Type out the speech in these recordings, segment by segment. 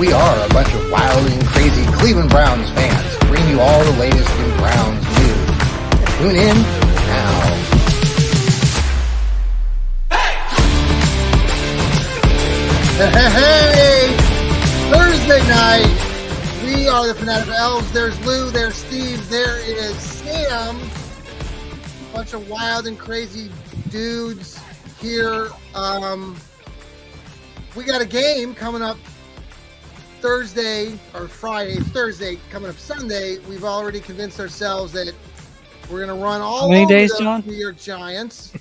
We are a bunch of wild and crazy Cleveland Browns fans, bringing you all the latest in Browns news. Tune in now. Hey! Thursday night, we are the Fanatical Elfz. There's Lou, there's Steve, there is Sam. A bunch of wild and crazy dudes here. We got a game coming up Thursday or Friday. Thursday coming up Sunday. We've already convinced ourselves that we're going to run all over the New York Giants.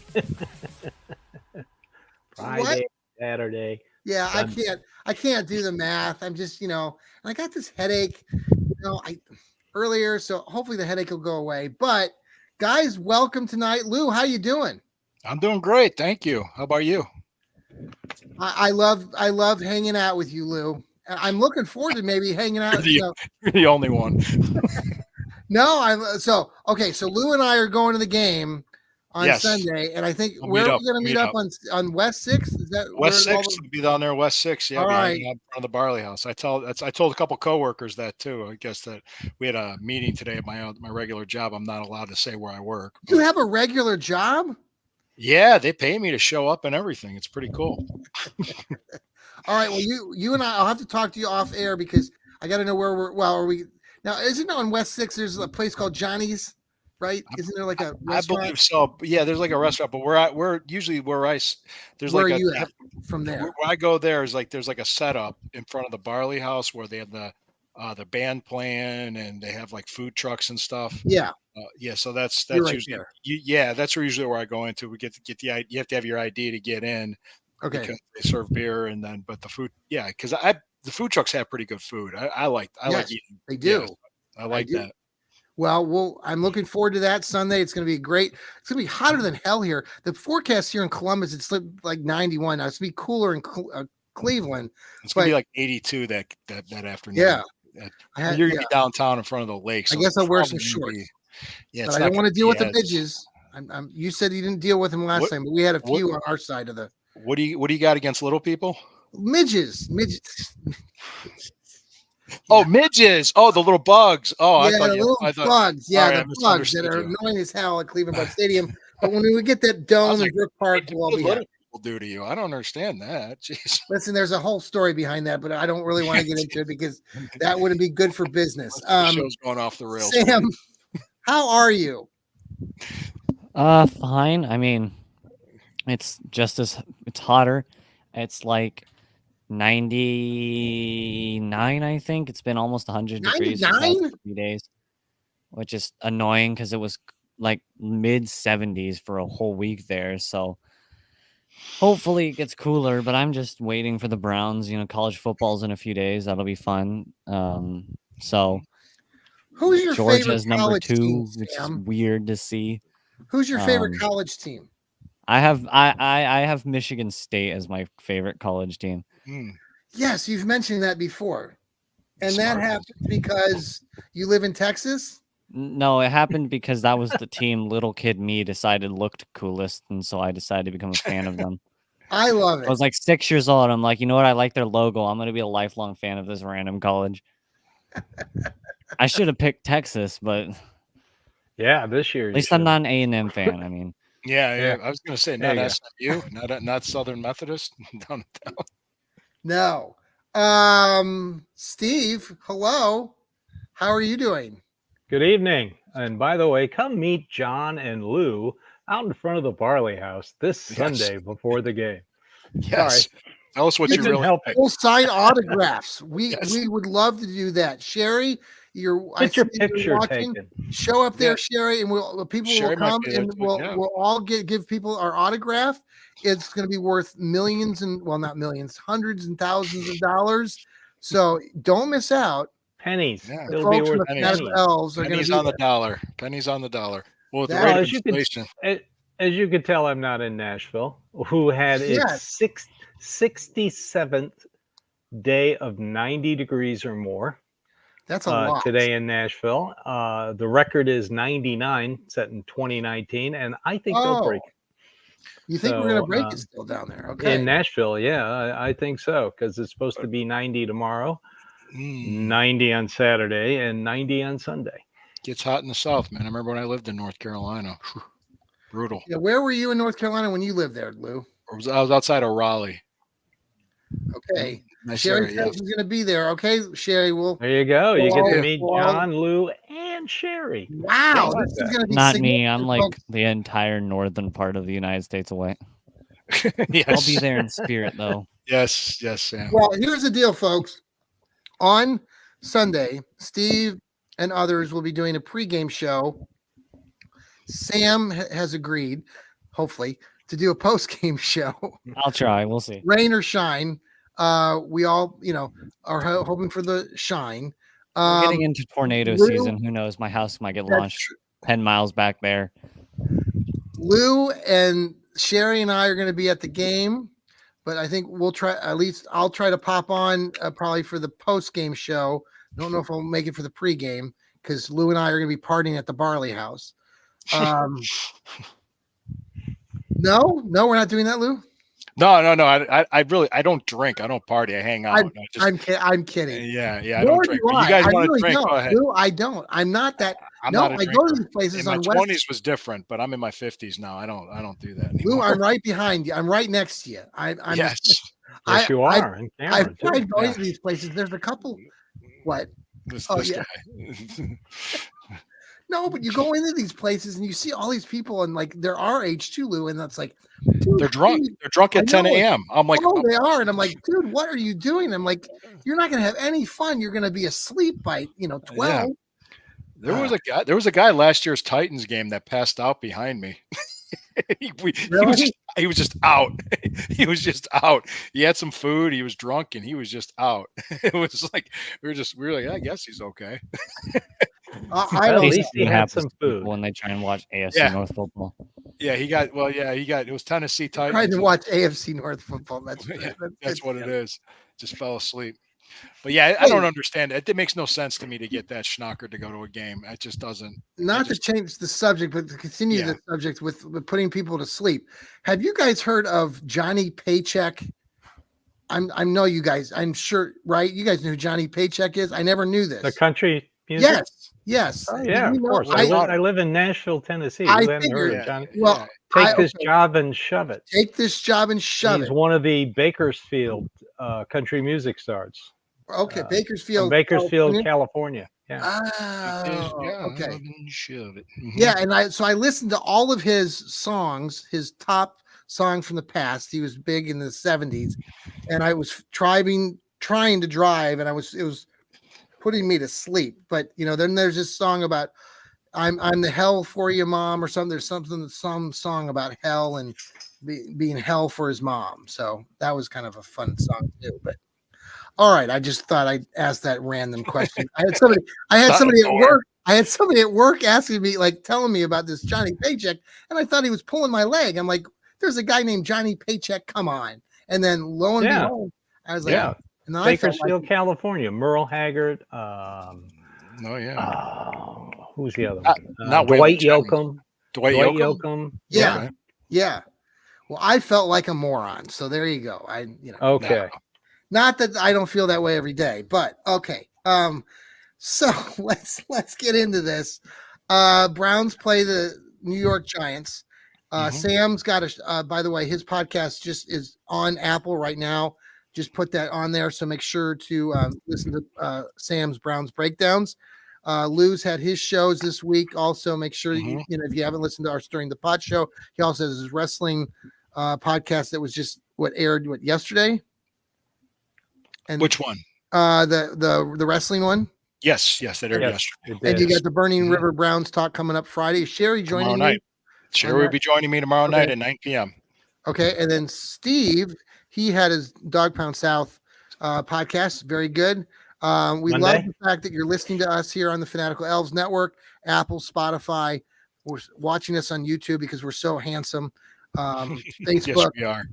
Friday, what? Saturday. Yeah, Sunday. I can't do the math. I'm just, I got this headache, earlier, so hopefully the headache will go away. But guys, welcome tonight. Lou, how you doing? I'm doing great, thank you. How about you? I love hanging out with you, Lou. I'm looking forward to maybe hanging out. You're the only one. No, so Lou and I are going to the game on Sunday, and I think where are we going to meet up on West 6th? Is that West 6th? We'll be down there, West 6th. Yeah, right in front of the Barley House. I told a couple coworkers that too. I guess that we had a meeting today at my regular job. I'm not allowed to say where I work. You have a regular job? Yeah, they pay me to show up and everything. It's pretty cool. All right. Well, you and I'll have to talk to you off air because I got to know where are we now? Isn't it on West 6th? There's a place called Johnny's, right? Isn't there like a restaurant? I believe so. Yeah, there's like a restaurant, but we're usually where you at from there. Where I go there is there's like a setup in front of the Barley House where they have the band playing and they have like food trucks and stuff. Yeah. So that's right usually that's usually where I go into. We get the you have to have your ID to get in. Okay. Because they serve beer but the food, because the food trucks have pretty good food. I like eating. They do. I like that. Well, I'm looking forward to that Sunday. It's going to be great. It's going to be hotter than hell here. The forecast here in Columbus, it's like 91. Now it's going to be cooler in Cleveland. It's going to be like 82 that afternoon. Yeah. You're going to be downtown in front of the lake. So I guess I'll wear some shorts. But I don't want to deal with the midges. You said you didn't deal with them last time, but we had a few on our side of the. What do you got against little people? Midges. Oh, midges. Oh, the little bugs. Oh, yeah, bugs. Yeah, the bugs that are annoying as hell at Cleveland Browns Stadium. But when we get that dome in Brook Park, we'll be happy. Will do to you. I don't understand that. Jeez. Listen, there's a whole story behind that, but I don't really want to get into it because that wouldn't be good for business. The show's going off the rails. Sam, how are you? Fine. I mean, it's hotter. It's like 99, I think. It's been almost 100 degrees for the past few days, which is annoying because it was like mid 70s for a whole week there. So hopefully it gets cooler, but I'm just waiting for the Browns. College football's in a few days. That'll be fun. So who's your Georgia's favorite number 2, team, which is weird to see. Who's your favorite college team? I have Michigan State as my favorite college team. Yes, you've mentioned that before. And that happened because you live in Texas? No, it happened because that was the team little kid me decided looked coolest, and so I decided to become a fan of them. I love it. I was like 6 years old. I'm like, you know what? I like their logo. I'm going to be a lifelong fan of this random college. I should have picked Texas, but yeah, this year. At least I'm not an A&M fan. I mean. Yeah. I was going to say not SMU, not Southern Methodist. No. Steve, hello. How are you doing? Good evening. And by the way, come meet John and Lou out in front of the Barley House this Sunday before the game. Yes. Sorry. Tell us what you really help. We'll sign autographs. We would love to do that. Sherry, get your picture taken. Show up there, Sherry, and people will come and we'll all give people our autograph. It's going to be worth millions not millions, hundreds and thousands of dollars. So don't miss out. Pennies. Yeah. The folks from the Fanatical Elfz are pennies on the dollar. Pennies on the dollar. Well, as you could tell, I'm not in Nashville, who had its 67th day of 90 degrees or more. That's a lot. Today in Nashville. The record is 99, set in 2019, and I think they'll break it. You think we're gonna break it still down there? Okay. In Nashville, yeah, I think so, because it's supposed to be 90 tomorrow, 90 on Saturday, and 90 on Sunday. Gets hot in the South, man. I remember when I lived in North Carolina. Whew, brutal. Yeah, where were you in North Carolina when you lived there, Lou? I was outside of Raleigh. Okay. Sherry says she's going to be there. Okay, Sherry, there you go. You get to meet John, Lou, and Sherry. Wow, this is going to be not me. I'm like the entire northern part of the United States away. Yes. I'll be there in spirit, though. Yes, Sam. Well, here's the deal, folks. On Sunday, Steve and others will be doing a pregame show. Sam has agreed, hopefully, to do a postgame show. I'll try. We'll see. Rain or shine. We all, are hoping for the shine. We're getting into tornado season. Who knows? My house might get launched 10 miles back there. Lou and Sherry and I are going to be at the game, but I think we'll try. At least I'll try to pop on probably for the post game show. I don't know if I'll make it for the pregame because Lou and I are going to be partying at the Barley House. No, we're not doing that, Lou. No. I don't drink. I don't party. I hang out. I'm kidding. Yeah. I don't drink. You guys want to drink? Go ahead. Lou, I don't. I'm not that. I go to these places on my 20s was different, but I'm in my 50s now. I don't do that anymore. Lou, I'm right behind you. I'm right next to you. I'm yes. Yes, you are. I've tried going to these places. There's a couple. What? This guy. No, but you go into these places and you see all these people and like they're our age too, Lou, and that's like they're drunk. They're drunk at 10 a.m. I'm like, oh, they are, and I'm like, dude, what are you doing? I'm like, you're not gonna have any fun. You're gonna be asleep by 12. Yeah. There was a guy last year's Titans game that passed out behind me. He was just out. He was just out. He had some food. He was drunk, and he was just out. It was like we were like, I guess he's okay. At least he had some food when they try and watch AFC North football. Yeah, it was Tennessee Titans. Trying to watch AFC North football. That's what it is. Just fell asleep. But yeah, I don't understand it. It makes no sense to me to get that schnocker to go to a game. It just doesn't. Not to change the subject, but to continue the subject with putting people to sleep. Have you guys heard of Johnny Paycheck? I know you guys. I'm sure, right? You guys know who Johnny Paycheck is. I never knew this. The country music? Yes. Oh, yeah, of course. I live in Nashville, Tennessee. I figured, Johnny. Well, take this job and shove it. Take this job and shove it. He's one of the Bakersfield country music stars. Okay, Bakersfield, California. Yeah. Oh, okay. Yeah, and I listened to all of his songs, his top songs from the past. He was big in the 70s, and I was trying to drive, and it was putting me to sleep. But then there's this song about I'm the hell for you, mom, or something. There's some song about hell and being hell for his mom. So that was kind of a fun song too. But all right, I just thought I'd ask that random question. I had somebody at work. I had somebody at work asking me, like, telling me about this Johnny Paycheck, and I thought he was pulling my leg. I'm like, "There's a guy named Johnny Paycheck. Come on!" And then lo and behold, I was like, "Yeah." And then Bakersfield, California. Merle Haggard. Who's the other one? Dwight Yoakam. Dwight Yoakam. Yeah. Well, I felt like a moron. So there you go. Okay. No. Not that I don't feel that way every day, but okay. So let's get into this. Browns play the New York Giants. Sam's got by the way, his podcast just is on Apple right now. Just put that on there. So make sure to listen to Sam's Browns breakdowns. Lou's had his shows this week. Also, make sure that if you haven't listened to our Stirring the Pot show, he also has his wrestling podcast that was just aired yesterday. And which one? The wrestling one. Yes, that aired yesterday. And you got the Burning River Browns talk coming up Friday. Is Sherry joining tomorrow night? Sherry will be joining me tomorrow night at 9 p.m. Okay, and then Steve, he had his Dog Pound South podcast. Very good. We love the fact that you're listening to us here on the Fanatical Elfz Network, Apple, Spotify. We're watching us on YouTube because we're so handsome. Facebook. Yes, we are.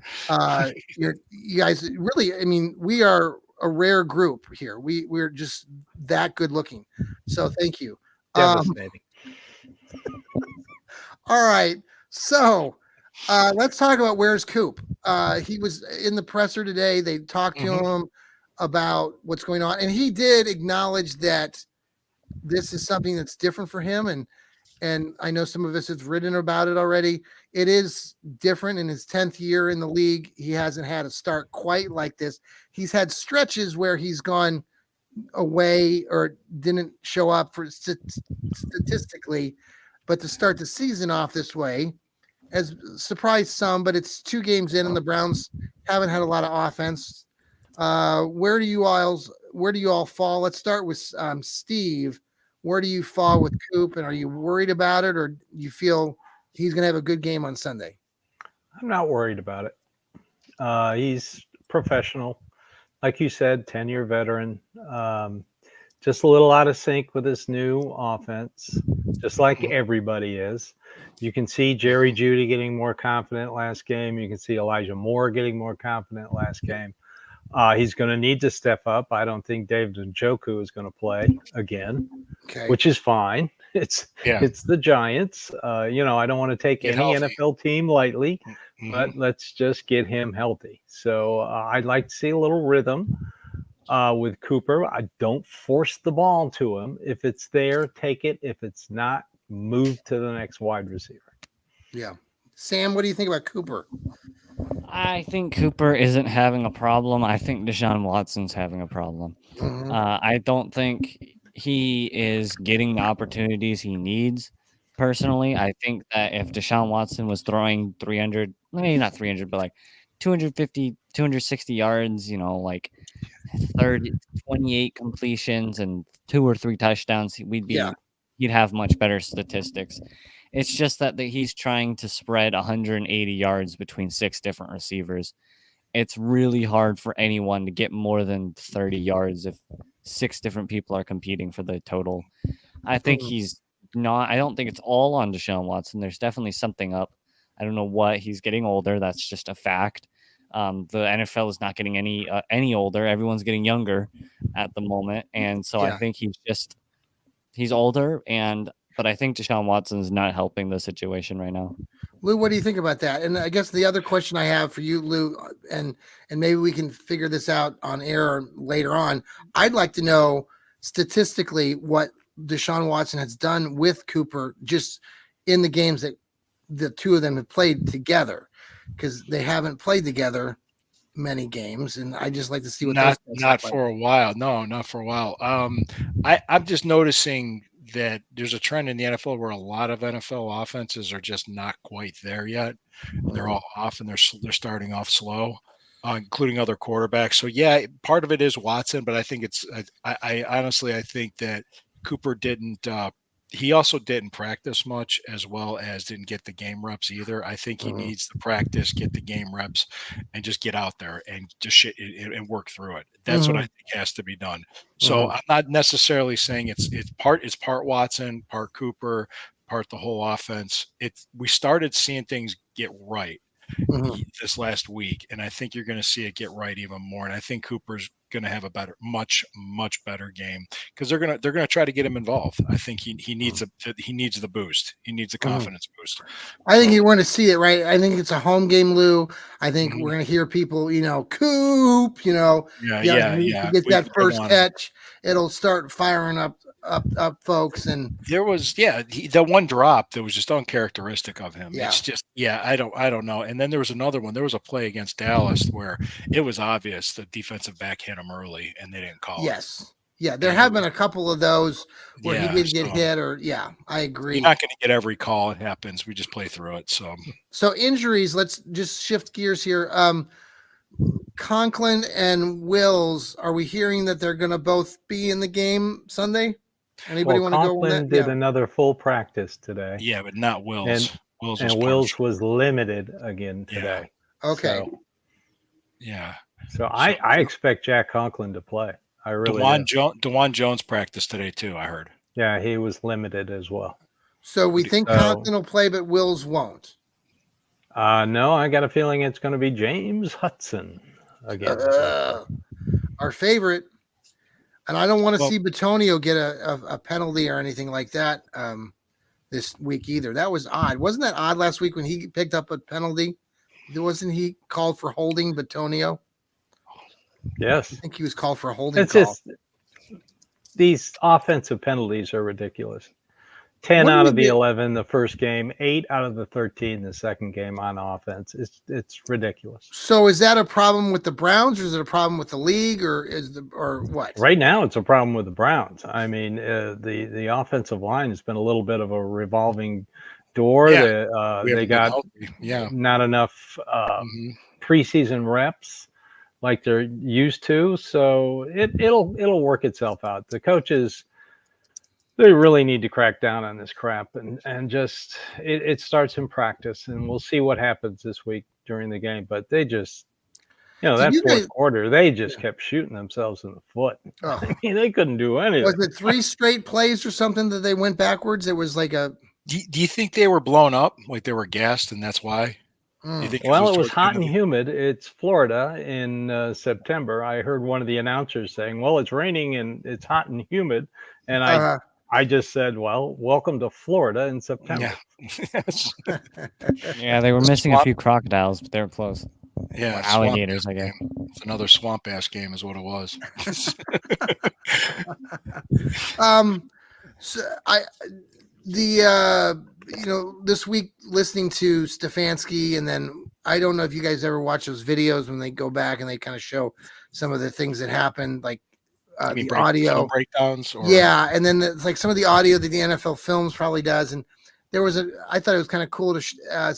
You guys really, I mean, we are a rare group here. We're just that good looking. So thank you. Devastating. All right. So Let's talk about where's Coop. He was in the presser today. They talked to him about what's going on, and he did acknowledge that this is something that's different for him. And I know some of us have written about it already. It is different in his 10th year in the league. He hasn't had a start quite like this. He's had stretches where he's gone away or didn't show up for statistically, but to start the season off this way has surprised some, but it's 2 games in and the Browns haven't had a lot of offense. Where do you all fall? Let's start with Steve. Where do you fall with Coop, and are you worried about it, or do you feel he's going to have a good game on Sunday? I'm not worried about it. He's professional. Like you said, 10-year veteran. Just a little out of sync with this new offense, just like everybody is. You can see Jerry Jeudy getting more confident last game. You can see Elijah Moore getting more confident last game. He's going to need to step up. I don't think David Njoku is going to play again, which is fine. It's the Giants. I don't want to take any NFL team lightly, but let's just get him healthy. So I'd like to see a little rhythm with Cooper. I don't force the ball to him. If it's there, take it. If it's not, move to the next wide receiver. Yeah. Sam, what do you think about Cooper? I think Cooper isn't having a problem. I think Deshaun Watson's having a problem. I don't think he is getting the opportunities he needs. Personally, I think that if Deshaun Watson was throwing 300, maybe not 300, but like 250, 260 yards, like 28 completions and 2 or 3 touchdowns, he'd have much better statistics. It's just that he's trying to spread 180 yards between 6 different receivers. It's really hard for anyone to get more than 30 yards if 6 different people are competing for the total. I think I don't think it's all on Deshaun Watson. There's definitely something up. I don't know what. He's getting older. That's just a fact. The NFL is not getting any older. Everyone's getting younger at the moment. And so I think he's older, but I think Deshaun Watson is not helping the situation right now. Lou, what do you think about that? And I guess the other question I have for you, Lou, and maybe we can figure this out on air later on. I'd like to know statistically what Deshaun Watson has done with Cooper just in the games that the 2 of them have played together, because they haven't played together many games, and I just like to see what not for a while. No, not for a while. I'm just noticing that there's a trend in the NFL where a lot of NFL offenses are just not quite there yet. They're all off, and they're starting off slow, including other quarterbacks. So part of it is Watson, but I think I honestly think that Cooper didn't. He also didn't practice much, as well as didn't get the game reps either. I think he needs to practice, get the game reps, and just get out there and just and work through it. That's what I think has to be done. So I'm not necessarily saying it's part Watson, part Cooper, part the whole offense. We started seeing things get right this last week, and I think you're going to see it get right even more. And I think Cooper's going to have a much better game, because they're going to try to get him involved. I think he needs the boost. He needs a confidence boost. I think you want to see it, right? I think it's a home game, Lou. I think we're going to hear people, Coop, get that first catch. It'll start firing up folks. And there was the one drop that was just uncharacteristic of him. It's just I don't know. And then there was another one. There was a play against Dallas where it was obvious the defensive back hit him early and they didn't call it. There have been a couple of those where he did get hit, or I agree. You're not going to get every call. It happens. We just play through it. So injuries, let's just shift gears here. Conklin and Wills, are we hearing that they're going to both be in the game Sunday? Anybody want to go on that? Conklin did another full practice today. Yeah, but not Wills. Wills was limited again today. Okay. So I expect Jack Conklin to play. I really DeJuan Jones practiced today too, I heard. Yeah, he was limited as well. So we think Conklin will play, but Wills won't. No, I got a feeling it's going to be James Hudson again. Our favorite. And I don't want to see Batonio get a penalty or anything like that. this week either. That was odd. Wasn't that odd last week when he picked up a penalty? Wasn't he called for holding Batonio? Yes. I think he was called for a holding it's call. Just these offensive penalties are ridiculous. 10 out of the 11 the first game, 8 out of the 13 the second game on offense. It's ridiculous. So is that a problem with the Browns, or is it a problem with the league, or what? Right now, it's a problem with the Browns. I mean, the offensive line has been a little bit of a revolving door. Yeah. They got not enough preseason reps like they're used to, so it'll work itself out. The coaches, they really need to crack down on this crap, and just it starts in practice, and we'll see what happens this week during the game. But they just, that fourth quarter, they just kept shooting themselves in the foot. Oh. I mean, they couldn't do anything. Was it 3 straight plays or something that they went backwards? It was like a. Do you think they were blown up, like they were gassed, and that's why? Well, it was hot and humid. It's Florida in September. I heard one of the announcers saying, "Well, it's raining and it's hot and humid," and I just said, "Well, welcome to Florida in September." Yeah, yeah, they were missing a few crocodiles, but they were close. Yeah, alligators, I guess. It's another swamp ass game, is what it was. This week listening to Stefanski, and then I don't know if you guys ever watch those videos when they go back and they kind of show some of the things that happened, like the audio breakdowns. Yeah, and then it's like some of the audio that the NFL Films probably does. And there was I thought it was kind of cool to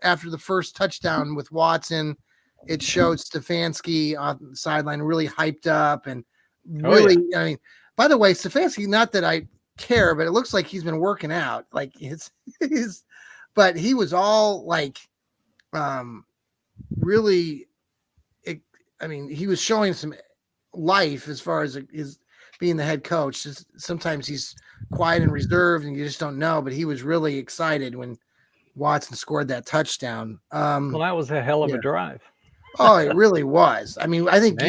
after the first touchdown with Watson, it showed Stefanski on the sideline really hyped up and really. I mean, by the way, Stefanski, not that I care, but it looks like he's been working out, like but he was all like really, I mean, he was showing some life as far as his being the head coach. Sometimes he's quiet and reserved and you just don't know, but he was really excited when Watson scored that touchdown. Well, that was a hell of a drive. Oh, it really was. I mean, I think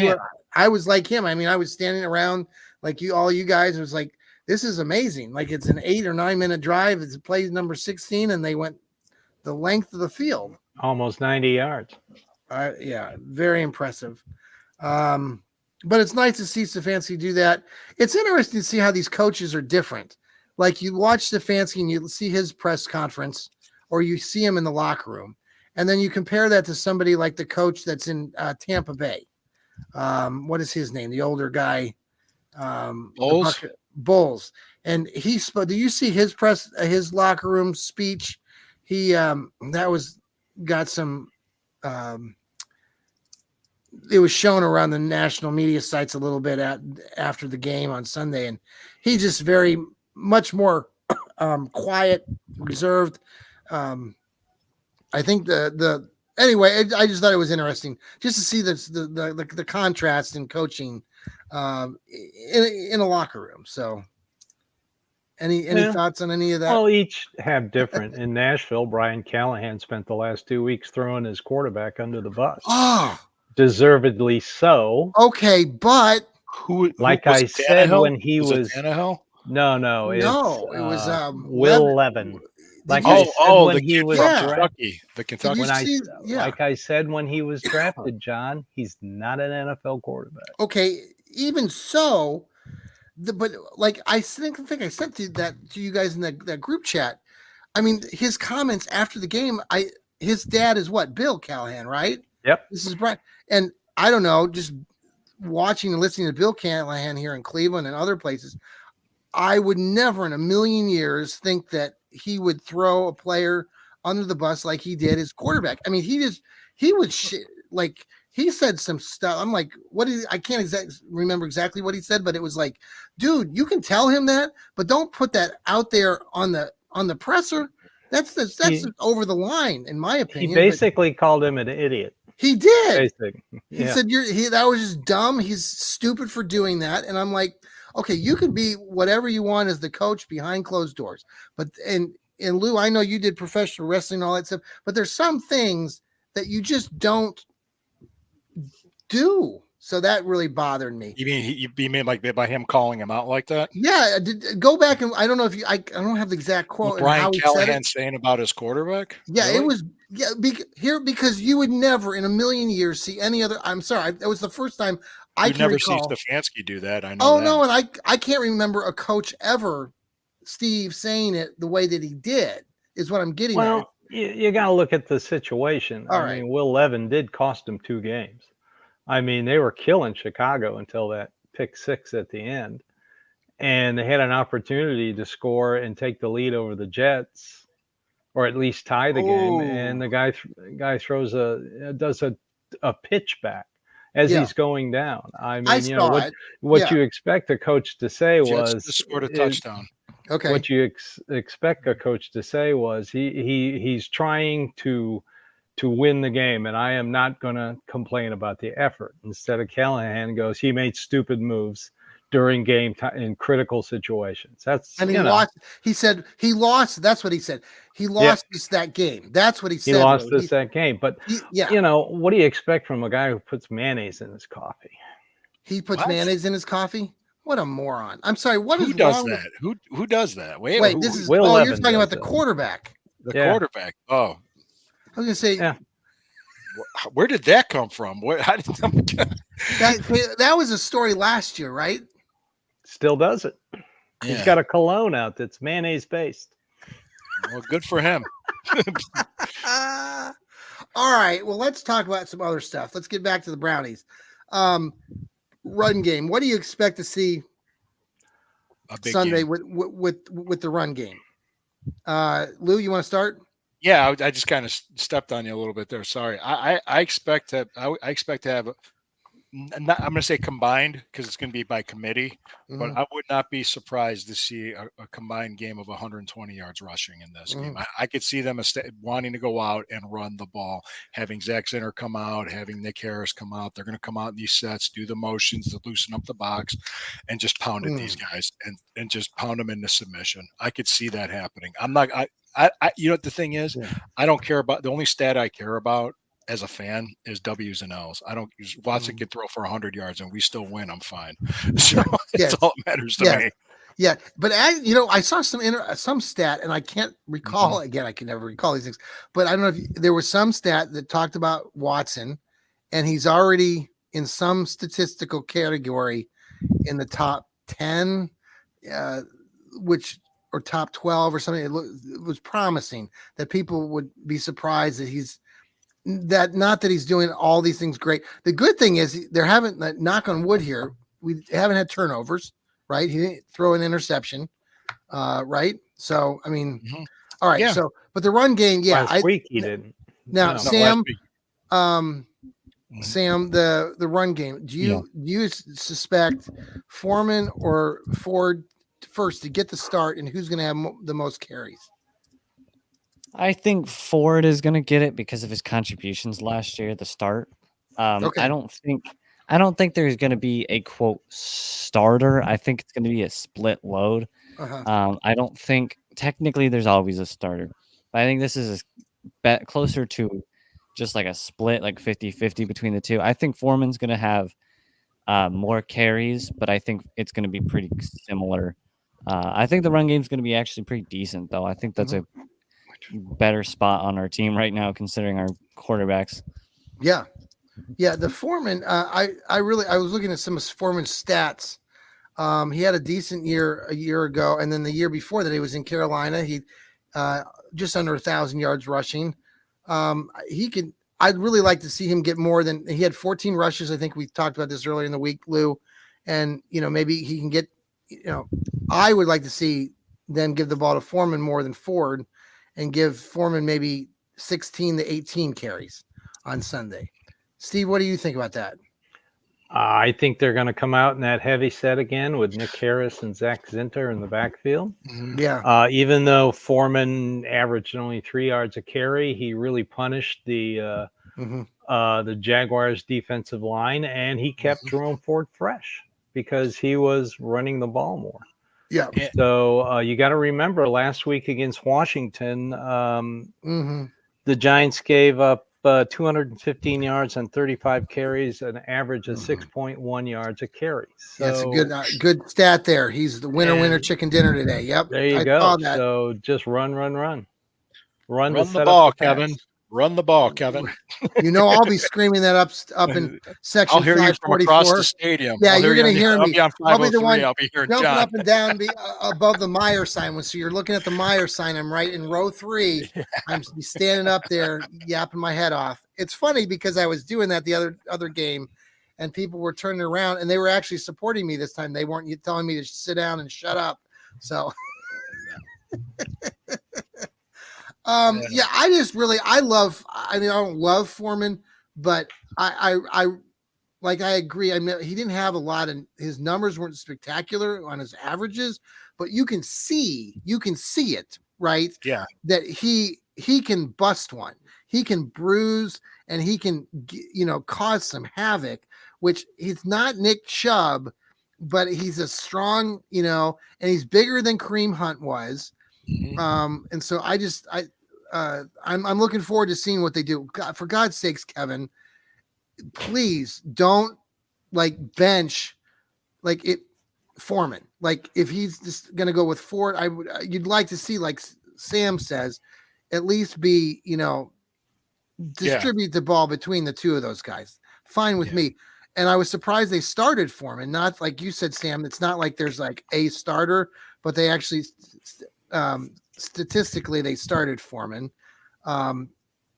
I was like him. I mean, I was standing around like all you guys, was like, this is amazing. Like, it's an 8 or 9 minute drive. It's play number 16, and they went the length of the field. Almost 90 yards. Yeah, very impressive. But it's nice to see Stefanski do that. It's interesting to see how these coaches are different. Like, you watch Stefanski and you see his press conference, or you see him in the locker room, and then you compare that to somebody like the coach that's in Tampa Bay. What is his name? The older guy. Bulls. And he spoke. Do you see his his locker room speech? He got some. It was shown around the national media sites a little bit after the game on Sunday, and he just very much more quiet, reserved. I think anyway, I just thought it was interesting just to see the contrast in coaching in a locker room. So any thoughts on any of that? Well, each have different. In Nashville, Brian Callahan spent the last 2 weeks throwing his quarterback under the bus. Oh, deservedly so. Okay, but who like I said, Tannehill? When he was Tannehill? No, it was Will Levin. Like when he was Kentucky, the Kentucky. Like I said, when he was drafted, John, he's not an NFL quarterback. Okay, even so, but like I think I sent that to you guys in that group chat. I mean, his comments after the game. His dad is what? Bill Callahan, right? Yep. This is Brian, and I don't know, just watching and listening to Bill Callahan here in Cleveland and other places. I would never in a million years think that he would throw a player under the bus like he did his quarterback. I mean, he said some stuff. I'm like, I can't remember exactly what he said, but it was like, dude, you can tell him that, but don't put that out there on the presser. That's over the line, in my opinion. He basically called him an idiot. He did. He said that was just dumb. He's stupid for doing that. And I'm like, okay, you can be whatever you want as the coach behind closed doors. But and Lou, I know you did professional wrestling and all that stuff, but there's some things that you just don't do. So that really bothered me. You mean like by him calling him out like that? Yeah, go back and I don't know if I don't have the exact quote. Brian Callahan saying about his quarterback. Yeah, really? It was because you would never in a million years see any other. I'm sorry, it was the first time I can never recall. see Stefanski do that. I know. Oh no, and I can't remember a coach ever, Steve, saying it the way that he did. Is what I'm getting at. Well, you got to look at the situation. I mean, Will Levin did cost him 2 games. I mean, they were killing Chicago until that pick 6 at the end. And they had an opportunity to score and take the lead over the Jets, or at least tie the game. And the guy throws does a pitch back as he's going down. I mean, what you expect a coach to say Jets scored a touchdown. Okay. What you expect a coach to say was he's trying to win the game, and I am not going to complain about the effort. Instead of Callahan goes, he made stupid moves during game time in critical situations. He lost. He said he lost. That's what he said. He lost us that game. That's what he said. He lost us that game. But what do you expect from a guy who puts mayonnaise in his coffee? He puts mayonnaise in his coffee? What a moron. I'm sorry. Who does that? Who does that? Wait, this is you're talking about the quarterback. The quarterback. Oh. I was gonna say, where did that come from? How did that was a story last year, right? Still does it. Yeah. He's got a cologne out that's mayonnaise based. Well, good for him. All right. Well, let's talk about some other stuff. Let's get back to the Brownies. Run game. What do you expect to see Sunday with the run game? Lou, you want to start? Yeah, I just kind of stepped on you a little bit there. Sorry. I expect to have. I'm going to say combined because it's going to be by committee, but I would not be surprised to see a combined game of 120 yards rushing in this game. I could see them wanting to go out and run the ball, having Zach Zinter come out, having Nick Harris come out. They're going to come out in these sets, do the motions to loosen up the box, and just pound at these guys and just pound them into submission. I could see that happening. I'm not. You know what the thing is? I don't care about the only stat I care about as a fan is W's and L's. I don't. Watson could throw for 100 yards and we still win. I'm fine. So that's all that matters to me. Yeah, but I saw some stat, and I can't recall again. I can never recall these things, but I don't know if there was some stat that talked about Watson, and he's already in some statistical category in the top 10, or top 12 or something. It was promising that people would be surprised that not that he's doing all these things great. The good thing is there haven't, knock on wood here, we haven't had turnovers, right? He didn't throw an interception, right? So, I mean, all right. Yeah. So, but the run game, last week he didn't. Now, Sam, Sam, the run game, do you suspect Foreman or Ford first to get the start, and who's going to have the most carries? I think Ford is going to get it because of his contributions last year at the start. Okay. I don't think there's going to be a quote starter. I think it's going to be a split load. I don't think technically there's always a starter, but I think this is closer to just like a split, like 50-50 between the two. I think Foreman's going to have more carries, but I think it's going to be pretty similar. I think the run game is going to be actually pretty decent, though. I think that's a better spot on our team right now, considering our quarterbacks. Yeah. The Foreman, I was looking at some of Foreman's stats. He had a decent year a year ago, and then the year before that he was in Carolina. He just under 1,000 yards rushing. I'd really like to see him get more than he had 14 rushes. I think we talked about this earlier in the week, Lou, and maybe he can get. I would like to see them give the ball to Foreman more than Ford, and give Foreman maybe 16 to 18 carries on Sunday. Steve, what do you think about that? I think they're going to come out in that heavy set again with Nick Harris and Zach Zinter in the backfield. Yeah. Even though Foreman averaged only 3 yards a carry, he really punished the Jaguars' defensive line, and he kept Jerome Ford fresh because he was running the ball more. Yeah. So you got to remember last week against Washington, the Giants gave up 215 yards and 35 carries, an average of 6.1 yards a carry. So that's a good stat there. He's the winner chicken dinner today. Yep. There you go. So just run. Run the ball, Kevin. Run the ball, Kevin. I'll be screaming that up in section 544. I'll hear you from across the stadium. Yeah, you're going to hear me. I'll be the one I'll be hearing jumping John. up and down above the Meyer sign. So you're looking at the Meyer sign. I'm right in row 3. I'm standing up there yapping my head off. It's funny because I was doing that the other game, and people were turning around, and they were actually supporting me this time. They weren't telling me to sit down and shut up. So. I don't love Foreman, but I agree. I mean, he didn't have a lot, and his numbers weren't spectacular on his averages, but you can see it, right? Yeah. That he can bust one, he can bruise, and he can, cause some havoc, which he's not Nick Chubb, but he's a strong, and he's bigger than Kareem Hunt was. And so I'm looking forward to seeing what they do. God, for God's sakes, Kevin, please don't bench Foreman. If he's just going to go with Ford, you'd like to see, like Sam says, at least be, distribute the ball between the two of those guys. Fine with me. And I was surprised they started Foreman, not like you said, Sam. It's not like there's a starter, but they actually, statistically, they started Foreman,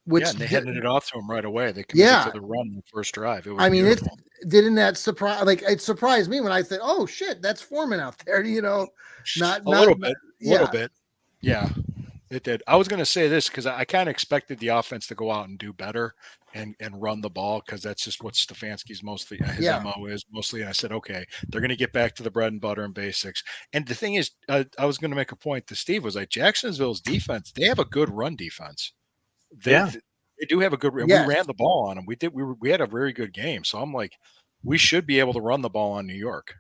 which they handed it off to him right away. They committed to the run in the first drive. It was beautiful. Didn't that surprise? It surprised me when I said, "Oh shit, that's Foreman out there." A little bit. Yeah, it did. I was going to say this because I kind of expected the offense to go out and do better and run the ball, because that's just what Stefanski's mostly his MO is mostly. And I said, okay, they're going to get back to the bread and butter and basics. And the thing is, I was going to make a point to Steve, was Jacksonville's defense. They have a good run defense. They do have a good. Yes. We ran the ball on them. We had a very good game. So I'm like, we should be able to run the ball on New York.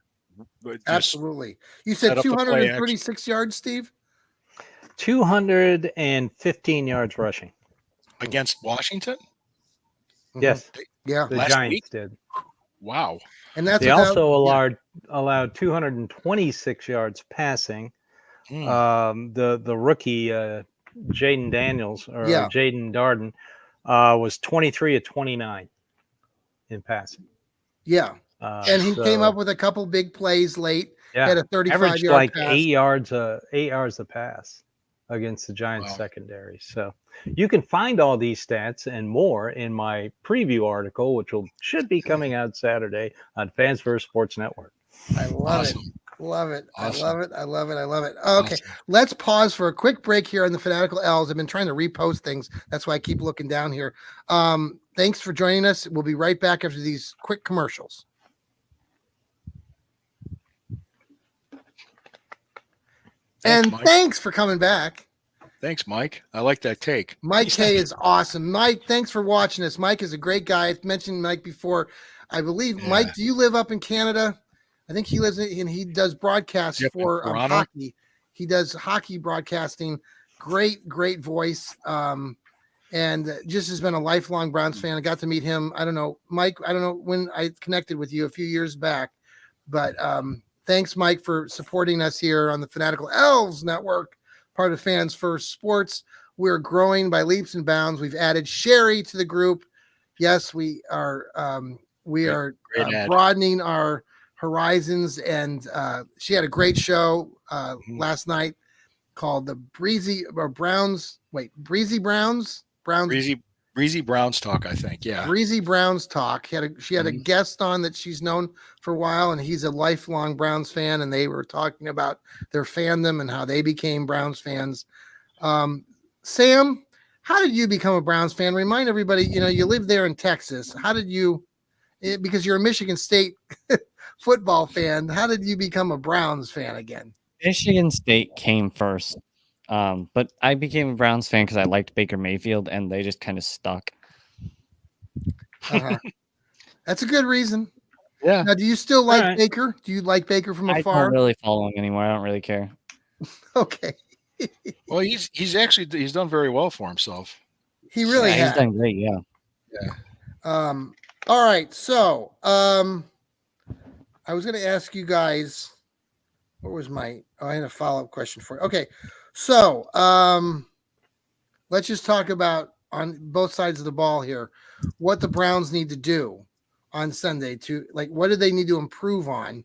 Absolutely. You said 236 yards, Steve. 215 yards rushing against Washington. Yes. The Giants did. Wow. And that's they also allowed 226 yards passing. The rookie Jaden Daniels or Jaden Darden was 23 of 29 in passing. Yeah. And he came up with a couple big plays late. Yeah. Had a 35-yard pass. 8 yards a pass against the Giants secondary. So you can find all these stats and more in my preview article, which should be coming out Saturday on Fans First Sports Network. I love it. Love it. Awesome. I love it. Okay. Let's pause for a quick break here on the Fanatical Elfz. I've been trying to repost things. That's why I keep looking down here. Thanks for joining us. We'll be right back after these quick commercials. Thanks for coming back. Thanks, Mike. I like that take. Mike K is awesome. Mike, thanks for watching us. Mike is a great guy. I've mentioned Mike before. I believe, Mike, do you live up in Canada? I think he lives and he does broadcasts for hockey. He does hockey broadcasting. Great voice. And just has been a lifelong Browns fan. I got to meet him. I don't know, Mike. I don't know when I connected with you a few years back, but thanks, Mike, for supporting us here on the Fanatical Elfz Network, part of Fans First Sports. We're growing by leaps and bounds. We've added Sherry to the group. Yes, we are. Broadening our horizons, and she had a great show last night called the Breezy Browns Talk, I think. Yeah. Breezy Browns Talk. She had a guest on that she's known for a while, and he's a lifelong Browns fan, and they were talking about their fandom and how they became Browns fans. Sam, how did you become a Browns fan? Remind everybody, you live there in Texas. How did you, because you're a Michigan State football fan, how did you become a Browns fan again? Michigan State came first. But I became a Browns fan because I liked Baker Mayfield, and they just kind of stuck. That's a good reason. Yeah. Now, do you still like Baker? Do you like Baker from afar? I don't really follow him anymore. I don't really care. Okay. Well, he's done very well for himself. He really has. He's done great. Yeah. Yeah. All right. So, I was going to ask you guys, what was I had a follow-up question for you. Okay. So, let's just talk about on both sides of the ball here, what the Browns need to do on Sunday what do they need to improve on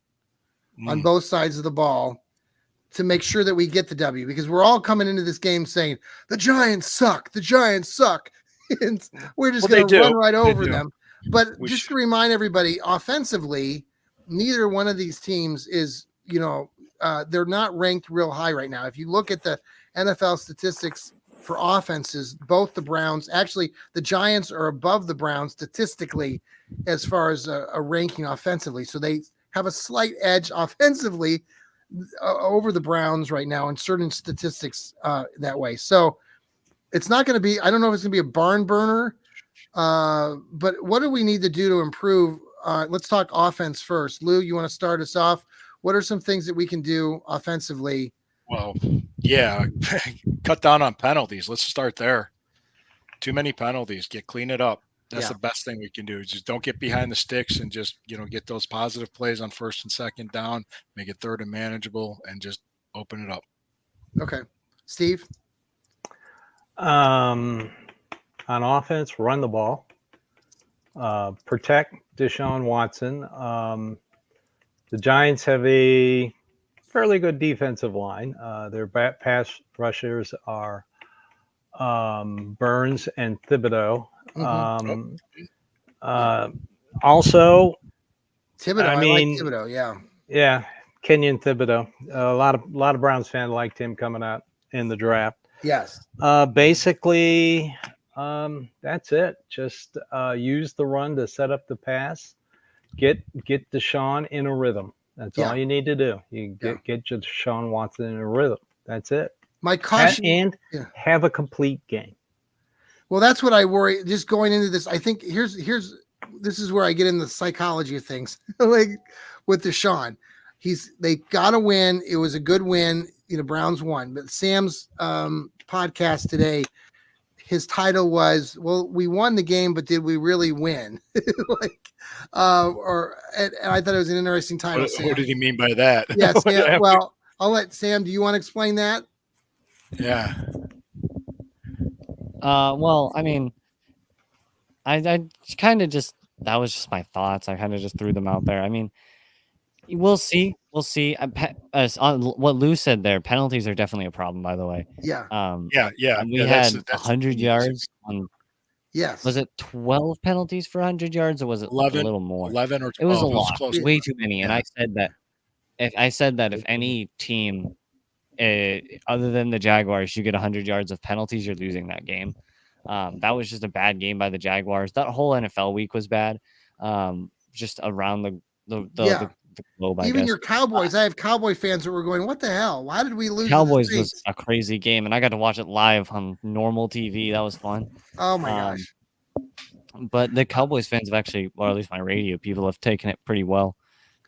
both sides of the ball to make sure that we get the W, because we're all coming into this game saying the Giants suck, and we're just going to run right over them. But just to remind everybody, offensively, neither one of these teams is, they're not ranked real high right now. If you look at the NFL statistics for offenses, both the Browns, actually the Giants are above the Browns statistically as far as a ranking offensively. So they have a slight edge offensively over the Browns right now in certain statistics that way. So it's not going to be, I don't know if it's going to be a barn burner, but what do we need to do to improve? Let's talk offense first. Lou, you want to start us off? What are some things that we can do offensively? Well, yeah, cut down on penalties. Let's start there. Too many penalties. Clean it up. That's the best thing we can do. Just don't get behind the sticks and just, get those positive plays on first and second down, make it third and manageable, and just open it up. Okay. Steve? On offense, run the ball. Protect Deshaun Watson. The Giants have a fairly good defensive line. Their pass rushers are Burns and Thibodeau. Also, Thibodeau. I like Thibodeau. Yeah, Kenyon Thibodeau. A lot of Browns fans liked him coming out in the draft. Yes. Basically, that's it. Just use the run to set up the pass. Get Deshaun in a rhythm. That's all you need to do. You get Deshaun Watson in a rhythm. That's it. My caution have a complete game. Well, that's what I worry. Just going into this, I think this is where I get in the psychology of things. Like with Deshaun, they got to win. It was a good win. Browns won. But Sam's podcast today, his title was, "Well, we won the game, but did we really win?" And I thought it was an interesting title. What did he mean by that? Yeah, Sam, well, I'll let Sam. Do you want to explain that? Yeah. Well, I mean, I kind of just, that was just my thoughts. I kind of just threw them out there. I mean, we'll see. On what Lou said there, penalties are definitely a problem, by the way. Yeah. We had 100 yards on. Yes. Was it 12 penalties for 100 yards, or was it 11, a little more? 11 or 12. It was a lot. It was way too many. And I said that if any team other than the Jaguars, you get 100 yards of penalties, you're losing that game. That was just a bad game by the Jaguars. That whole NFL week was bad. Just around the globe, I Even guess. your Cowboys, I have Cowboy fans that were going, "What the hell? Why did we lose?" Cowboys was a crazy game, and I got to watch it live on normal TV. That was fun. Oh my gosh! But the Cowboys fans have actually, or at least my radio people, have taken it pretty well.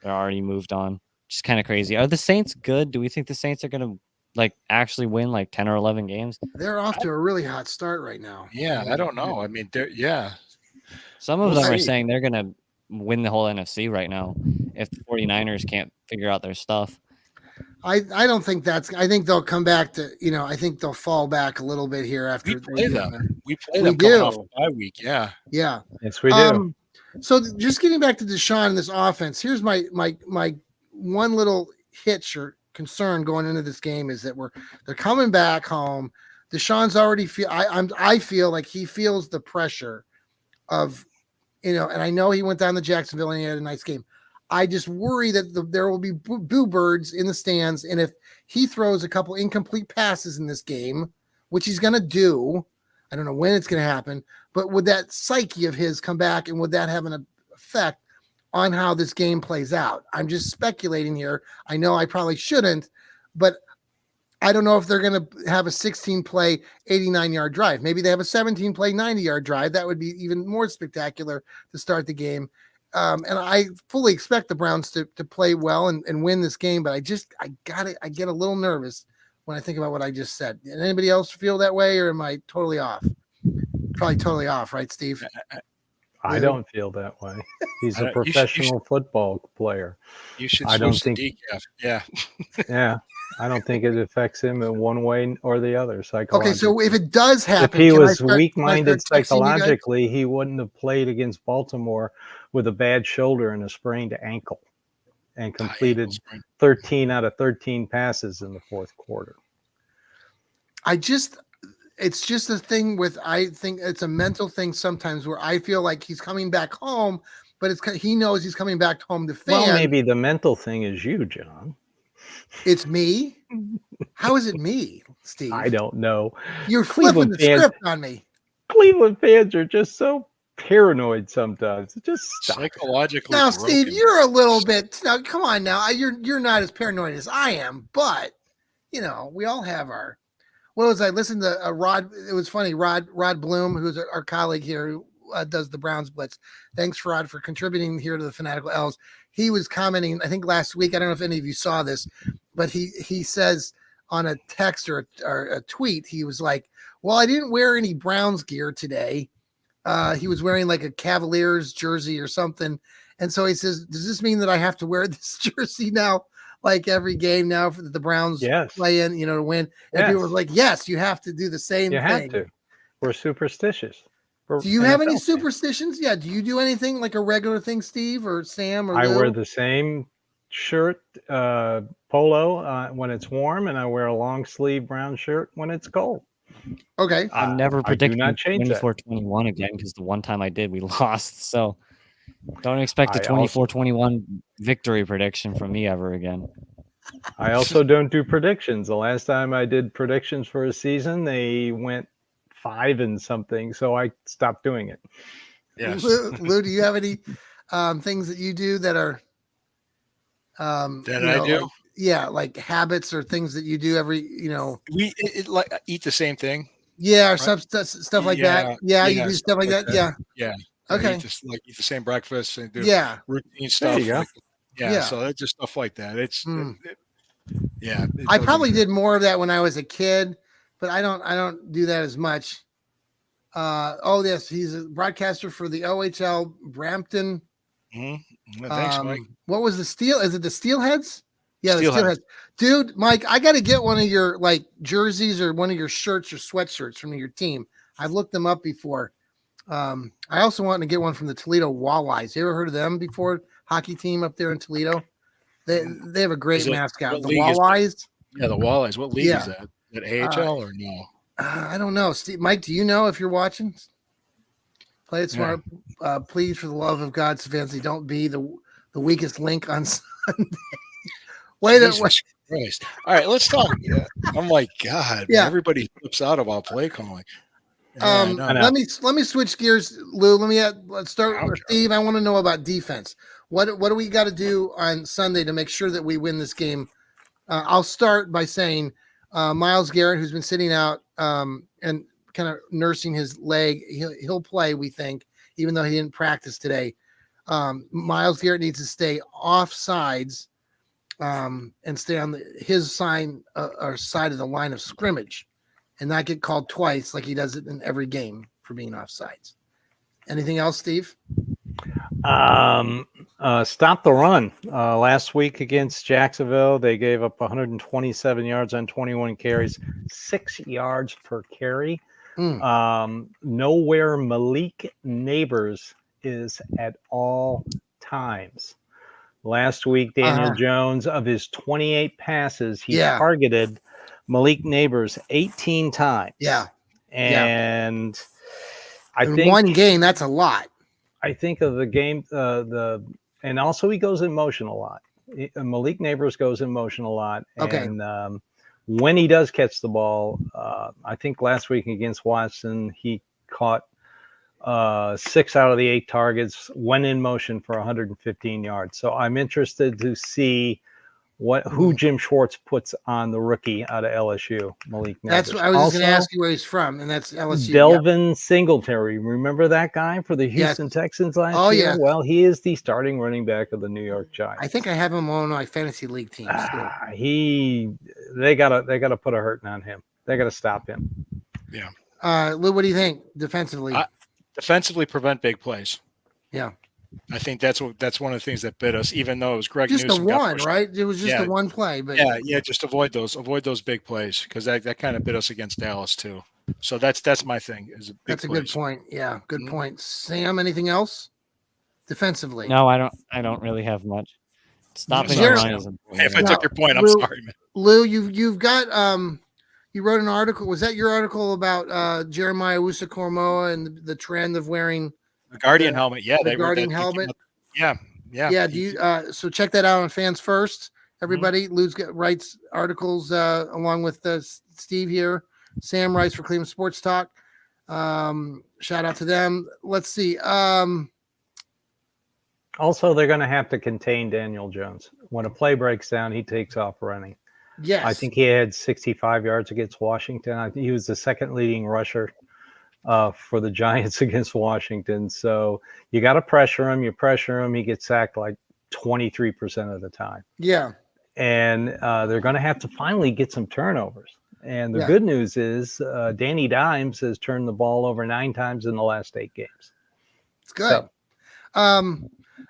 They're already moved on. Just kind of crazy. Are the Saints good? Do we think the Saints are going to actually win 10 or 11 games? They're off to a really hot start right now. Yeah, I don't know. I mean, some of them are saying they're going to win the whole NFC right now if the 49ers can't figure out their stuff. I don't think I think they'll come back to, I think they'll fall back a little bit here after we play them. We play them coming off a bye week. Yeah. Yeah. Yes, we do. So just getting back to Deshaun and this offense, here's my one little hitch or concern going into this game is that they're coming back home. Deshaun's already I feel like he feels the pressure of, and I know he went down to Jacksonville and he had a nice game. I just worry that there will be boo birds in the stands. And if he throws a couple incomplete passes in this game, which he's going to do, I don't know when it's going to happen, but would that psyche of his come back and would that have an effect on how this game plays out? I'm just speculating here. I know I probably shouldn't, but I don't know if they're going to have a 16-play, 89-yard drive. Maybe they have a 17-play, 90-yard drive. That would be even more spectacular to start the game. And I fully expect the Browns to play well and win this game, but I get a little nervous when I think about what I just said. Did anybody else feel that way, or am I totally off? Probably totally off, right, Steve? I don't feel that way. He's a professional football player. You should switch to decaf. Yeah. Yeah. I don't think it affects him in one way or the other psychologically. Okay, so if it does happen, if he was weak-minded psychologically, he wouldn't have played against Baltimore with a bad shoulder and a sprained ankle and completed 13 out of 13 passes in the fourth quarter. It's just a thing with, I think it's a mental thing sometimes where I feel like he's coming back home, but he knows he's coming back home to fan. Well, maybe the mental thing is you, John. It's me? How is it me, Steve? I don't know. You're flipping the script on me. Cleveland fans are just so paranoid sometimes. Just psychologically. Now, broken. Steve, you're a little bit. Now, come on. Now, you're not as paranoid as I am, but we all have our. What was I listened to? Rod. It was funny. Rod Bloom, who's our colleague here, who does the Browns Blitz. Thanks, Rod, for contributing here to the Fanatical Elfz. He was commenting, I think last week. I don't know if any of you saw this, but he says on a text or a tweet, he was like, "Well, I didn't wear any Browns gear today." He was wearing like a Cavaliers jersey or something, and so he says, "Does this mean that I have to wear this jersey now, like every game now for the Browns play in, to win?" And people were like, "Yes, you have to do the same thing." You have to. We're superstitious. Do you have any superstitions? Yeah. Do you do anything like a regular thing, Steve or Sam or Lou? I wear the same shirt, polo when it's warm, and I wear a long sleeve brown shirt when it's cold. Okay. I never predicted 24-21 again because the one time I did, we lost. So don't expect a 24-21 victory prediction from me ever again. I also don't do predictions. The last time I did predictions for a season, they went 5 and something, so I stopped doing it. Yes. Lou, do you have any things that you do that are that I do? Like habits or things that you do every, we like eat the same thing. Yeah, or right? stuff like that. Yeah, you do stuff like that. Yeah. Yeah. Okay. Eat the same breakfast and do routine There stuff. you go. Yeah. So it's just stuff like that. It's I probably did more of that when I was a kid, but I don't do that as much. Yes, he's a broadcaster for the OHL Brampton. Mm-hmm. Thanks, Mike. What was the Steel? Is it the Steelheads? Yeah, the Steelheads. Dude, Mike, I got to get one of your jerseys or one of your shirts or sweatshirts from your team. I've looked them up before. I also want to get one from the Toledo Walleyes. You ever heard of them before? Hockey team up there in Toledo. They have a great mascot. The Walleyes. The Walleyes. What league is that? Is it AHL or no? I don't know. Steve, Mike, do you know if you're watching? Play it smart. Please, for the love of God, Stefanski, don't be the weakest link on Sunday. Wait. Christ. All right, let's talk. Yeah. I'm like, God, everybody flips out about play calling. Let me switch gears, Lou. Let's start with Steve. I want to know about defense. What do we got to do on Sunday to make sure that we win this game? I'll start by saying Myles Garrett, who's been sitting out and kind of nursing his leg, he'll play, we think, even though he didn't practice today. Myles Garrett needs to stay off sides and stay on his side of the line of scrimmage and not get called twice like he does it in every game for being off sides. Anything else, Steve? Stop the run. Last week against Jacksonville, they gave up 127 yards on 21 carries, 6 yards per carry. Nowhere Malik Neighbors is at all times. Last week, Daniel Jones, of his 28 passes, he targeted Malik Neighbors 18 times. Yeah. And I in think one game, that's a lot. I think of the game, and also he goes in motion a lot. Malik Neighbors goes in motion a lot. Okay. And when he does catch the ball, I think last week against Watson, he caught 6 out of the 8 targets, went in motion for 115 yards. So I'm interested to see who Jim Schwartz puts on the rookie out of LSU, Malik Neighbors. That's what I was just going to ask you where he's from, and that's LSU. Delvin Singletary. Remember that guy for the Houston Texans last year? Yeah. Well, he is the starting running back of the New York Giants. I think I have him on my fantasy league team. They gotta put a hurting on him. They gotta stop him. Yeah. Lou, what do you think defensively? Defensively, prevent big plays. Yeah. I think that's one of the things that bit us, even though it was Greg just Newsome. Just the one, right? It was just the one play. But just avoid those big plays because that kind of bit us against Dallas too. So that's my thing. That's a good point. Yeah, good point. Sam, anything else defensively? No, I don't really have much. Stopping the run is important. If I took your point, I'm sorry, man. Lou, you've got you wrote an article. Was that your article about Jeremiah Usa-Kormoa and the trend of wearing the Guardian helmet? Yeah, the Guardian helmet. Yeah. Do you so check that out on Fans First, everybody. Lou's writes articles along with Steve here. Sam writes for Cleveland Sports Talk. Shout out to them. Let's see. Also, they're going to have to contain Daniel Jones. When a play breaks down, he takes off running. Yes. I think he had 65 yards against Washington. I think he was the second leading rusher for the Giants against Washington. So you got to pressure him. You pressure him, he gets sacked like 23% of the time. Yeah. And they're going to have to finally get some turnovers. And the good news is Danny Dimes has turned the ball over 9 times in the last 8 games. It's good. So,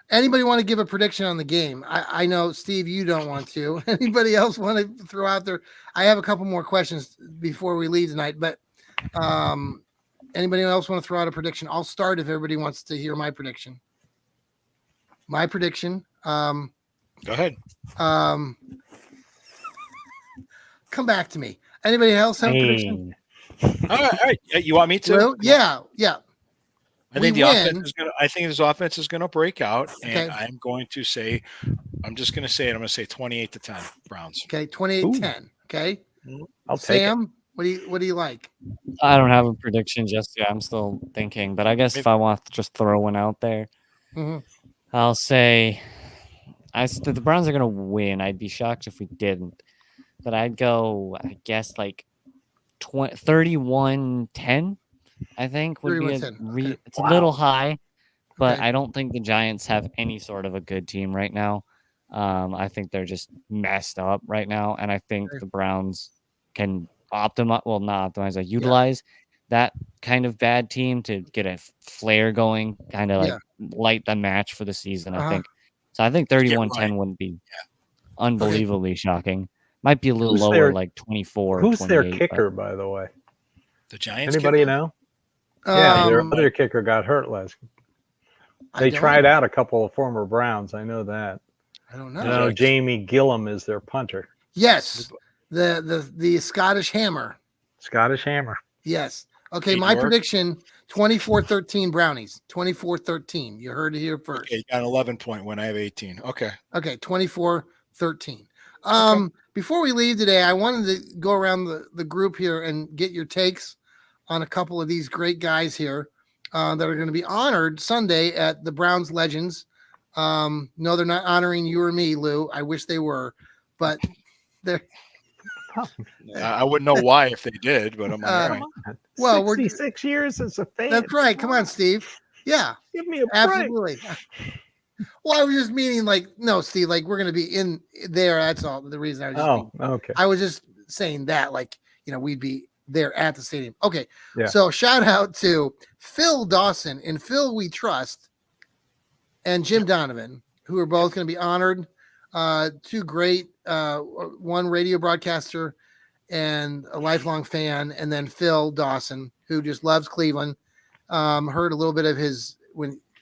anybody want to give a prediction on the game? I know, Steve, you don't want to. Anybody else want to throw out there? I have a couple more questions before we leave tonight, but anybody else want to throw out a prediction? I'll start if everybody wants to hear my prediction. My prediction. Go ahead. Come back to me. Anybody else have a prediction? All right. You want me to? Well, yeah. I think this offense is going to break out, and I'm going to say, I'm just going to say it. I'm going to say 28-10 Browns. Okay, 28-10. Okay, I'll Sam, take it. What do you like? I don't have a prediction just yet. I'm still thinking, but I guess if I want to just throw one out there, I'll say the Browns are going to win. I'd be shocked if we didn't, but I'd go, I guess, like 31-10. I think would be it's a little high, but I don't think the Giants have any sort of a good team right now. I think they're just messed up right now, and I think the Browns can utilize that kind of bad team to get a flare going, kind of light the match for the season. I think so. I think 31-10 wouldn't be unbelievably shocking. Might be a little lower, like 24. Who's their kicker, by the way? The Giants. Anybody know? Yeah, their other kicker got hurt last. They tried out a couple of former Browns. I know that. I don't know. Jamie Gillum is their punter. Yes, the Scottish Hammer. Scottish Hammer. Yes. Okay, my prediction: 24-13 Brownies. 24-13. You heard it here first. Okay, you got an 11-point win. I have 18. Okay. Okay, 24-13. Before we leave today, I wanted to go around the group here and get your takes on a couple of these great guys here that are going to be honored Sunday at the Browns Legends. No, they're not honoring you or me, Lou. I wish they were, but they're. I wouldn't know why if they did, but I'm like, well, 66 years as a fan. That's right. Come on, Steve. Yeah, give me a break. Absolutely. Well, I was just meaning no, Steve. Like we're going to be in there. That's all. The reason I was. Okay. I was just saying that, we'd be there at the stadium. Okay. Yeah. So shout out to Phil Dawson and Phil We Trust and Jim Donovan, who are both going to be honored. 2 great, one radio broadcaster and a lifelong fan, and then Phil Dawson, who just loves Cleveland. Heard a little bit of his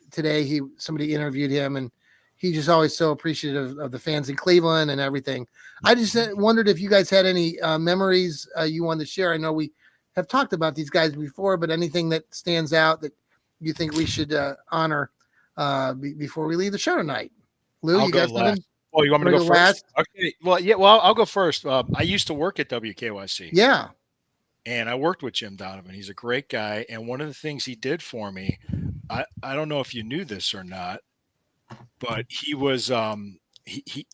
today. Somebody interviewed him, and he just always so appreciative of the fans in Cleveland and everything. I just wondered if you guys had any memories you wanted to share. I know we have talked about these guys before, but anything that stands out that you think we should honor before we leave the show tonight? Lou, you guys have. Oh, you want me to go first? Okay. Well, yeah. Well, I'll go first. I used to work at WKYC. Yeah. And I worked with Jim Donovan. He's a great guy. And one of the things he did for me, I don't know if you knew this or not, but he was I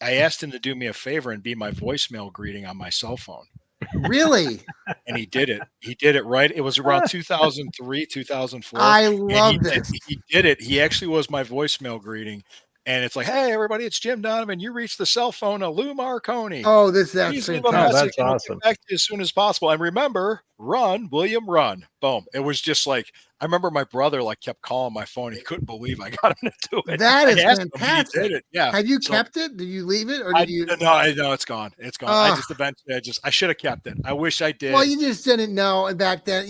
asked him to do me a favor and be my voicemail greeting on my cell phone. Really? And he did it. He did it right. It was around 2003, 2004. I love this. He did it. He actually was my voicemail greeting. And it's like, hey, everybody, it's Jim Donovan. You reached the cell phone of Lou Marconi. Oh, that's fantastic. That's awesome. Back to you as soon as possible. And remember, run, William, run. Boom. It was just like, I remember my brother like kept calling my phone. He couldn't believe I got him to do it. That is fantastic. He did it. Yeah. Have you kept it? Did you leave it, or did you? No, it's gone. It's gone. I just eventually, I should have kept it. I wish I did. Well, you just didn't know back then,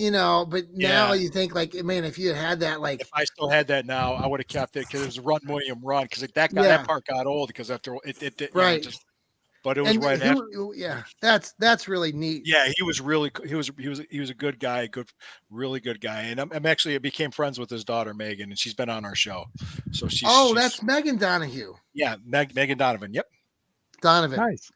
but now you think like, man, if you had that, like, if I still had that now, I would have kept it because it was run, William, run. Because that part got old because after it right. But it was right after. Yeah, that's really neat. Yeah, he was a good guy, really good guy. And I'm actually I became friends with his daughter Megan, and she's been on our show. So that's Megan Donahue. Yeah, Megan Donovan. Yep, Donovan. Nice.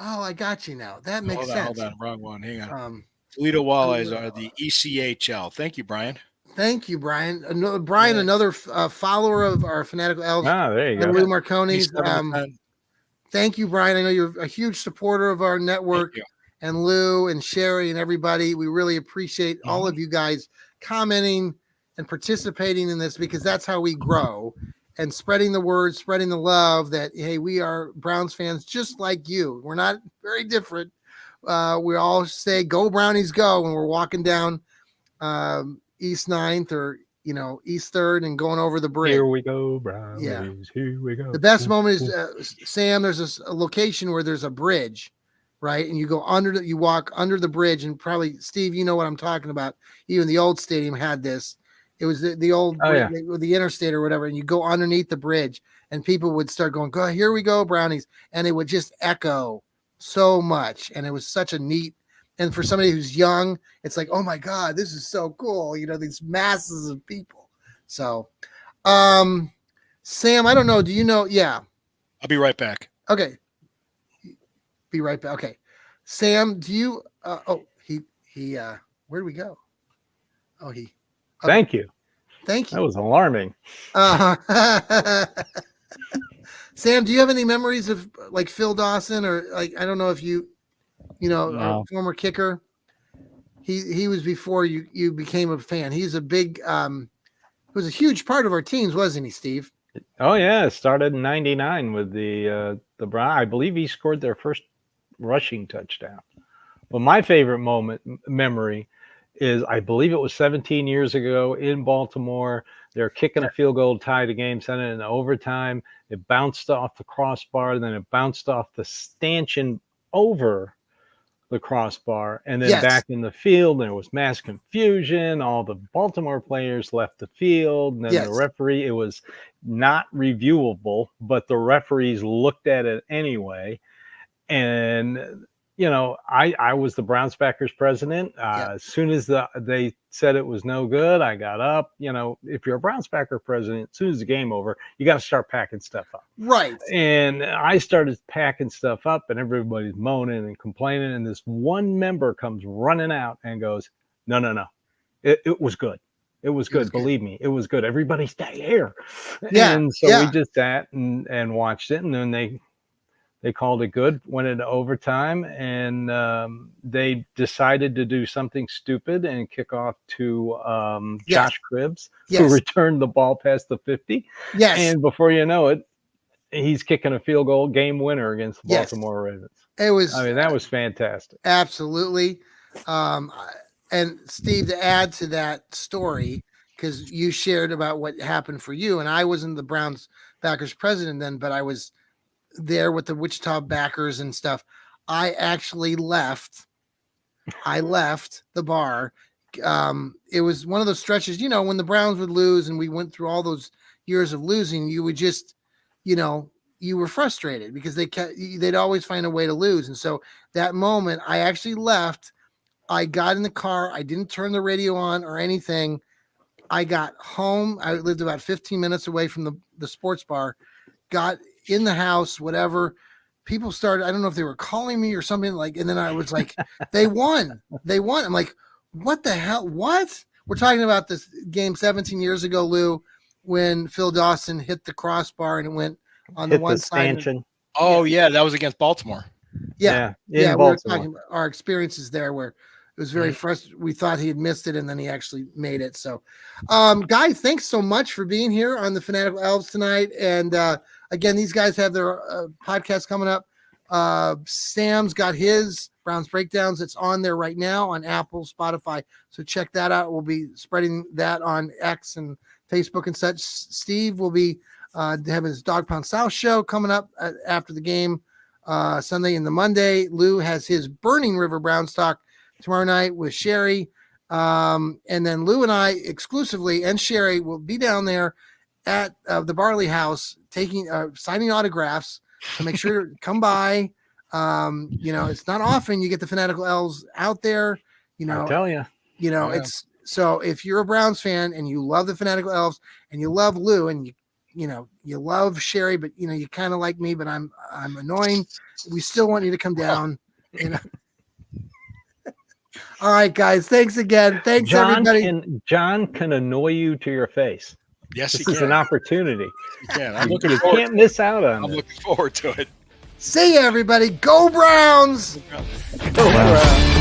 Oh, I got you now. That makes sense. Hold on, wrong one. Hang on. Toledo Walleyes are the ECHL. Thank you, Brian. Thank you, Brian. Another follower of our Fanatical Elfz. There you go. Lou Marconi's. Thank you, Brian. I know you're a huge supporter of our network, and Lou and Sherry and everybody. We really appreciate all of you guys commenting and participating in this, because that's how we grow, and spreading the word, spreading the love that, hey, we are Browns fans just like you. We're not very different. We all say, go Brownies, go, when we're walking down East 9th or East 3rd and going over the bridge. Here we go, Brownies. Yeah. Here we go. The best moment is, Sam, there's a location where there's a bridge, right? And you go you walk under the bridge, and probably, Steve, you know what I'm talking about. Even the old stadium had this. It was the old, the interstate or whatever. And you go underneath the bridge, and people would start going, go, here we go, Brownies. And it would just echo so much. And it was such a neat, and for somebody who's young, it's like, oh my God, this is so cool. These masses of people. So, Sam, I don't know. Do you know? Yeah. I'll be right back. Okay. Be right back. Okay. Sam, do you, where do we go? Oh, okay. Thank you. Thank you. That was alarming. Sam, do you have any memories of like Phil Dawson, or like, I don't know if our former kicker, he was before you became a fan. He's a big, was a huge part of our teams, wasn't he, Steve? Oh yeah, it started in '99 with the Browns. I believe he scored their first rushing touchdown. But my favorite memory is, I believe it was 17 years ago in Baltimore. They're kicking a field goal to tie the game, sending it in overtime. It bounced off the crossbar, then it bounced off the stanchion over the crossbar, and then back in the field. There was mass confusion. All the Baltimore players left the field, and then the referee, it was not reviewable, but the referees looked at it anyway. And I was the Browns backers president. As soon as they said it was no good, I got up. If you're a Browns backer president, as soon as the game over, you got to start packing stuff up. Right. And I started packing stuff up, and everybody's moaning and complaining. And this one member comes running out and goes, no. It was good. It was good. Believe me, it was good. Everybody stay here. Yeah. And so we just sat and watched it. And then they called it good, went into overtime, and they decided to do something stupid and kick off to Josh Cribbs, who returned the ball past the 50. Yes. And before you know it, he's kicking a field goal game winner against the Baltimore Ravens. It was. That was fantastic. Absolutely. And Steve, to add to that story, because you shared about what happened for you, and I wasn't the Browns backers president then, but I was there with the Wichita backers and stuff. I actually left. I left the bar. It was one of those stretches, when the Browns would lose and we went through all those years of losing, you would just, you were frustrated because they'd always find a way to lose. And so that moment I actually left. I got in the car. I didn't turn the radio on or anything. I got home. I lived about 15 minutes away from the sports bar, got in the house, whatever. People started, I don't know if they were calling me or something, and then I was like, they won. I'm like, what the hell? What? We're talking about this game 17 years ago, Lou, when Phil Dawson hit the crossbar and it went on the one side. That was against Baltimore. Yeah. We were talking about our experiences there where it was very frustrating. We thought he had missed it, and then he actually made it. So, guys, thanks so much for being here on the Fanatical Elfz tonight. And again, these guys have their podcast coming up. Sam's got his Browns breakdowns. It's on there right now on Apple, Spotify. So check that out. We'll be spreading that on X and Facebook and such. Steve will be having his Dog Pound South show coming up after the game Sunday and the Monday. Lou has his Burning River Browns talk tomorrow night with Sherry. And then Lou and I exclusively and Sherry will be down there at the Barley House signing autographs. So make sure to come by. It's not often you get the Fanatical Elfz out there. I'll tell you. It's so if you're a Browns fan and you love the Fanatical Elfz and you love Lou and you love Sherry, but you kind of like me, but I'm annoying. We still want you to come down. All right, guys. Thanks again. Thanks, everybody. John can annoy you to your face. Yes, this is an opportunity. You can't miss out on it. I'm looking forward to it. See you, everybody. Go Browns! Go Browns!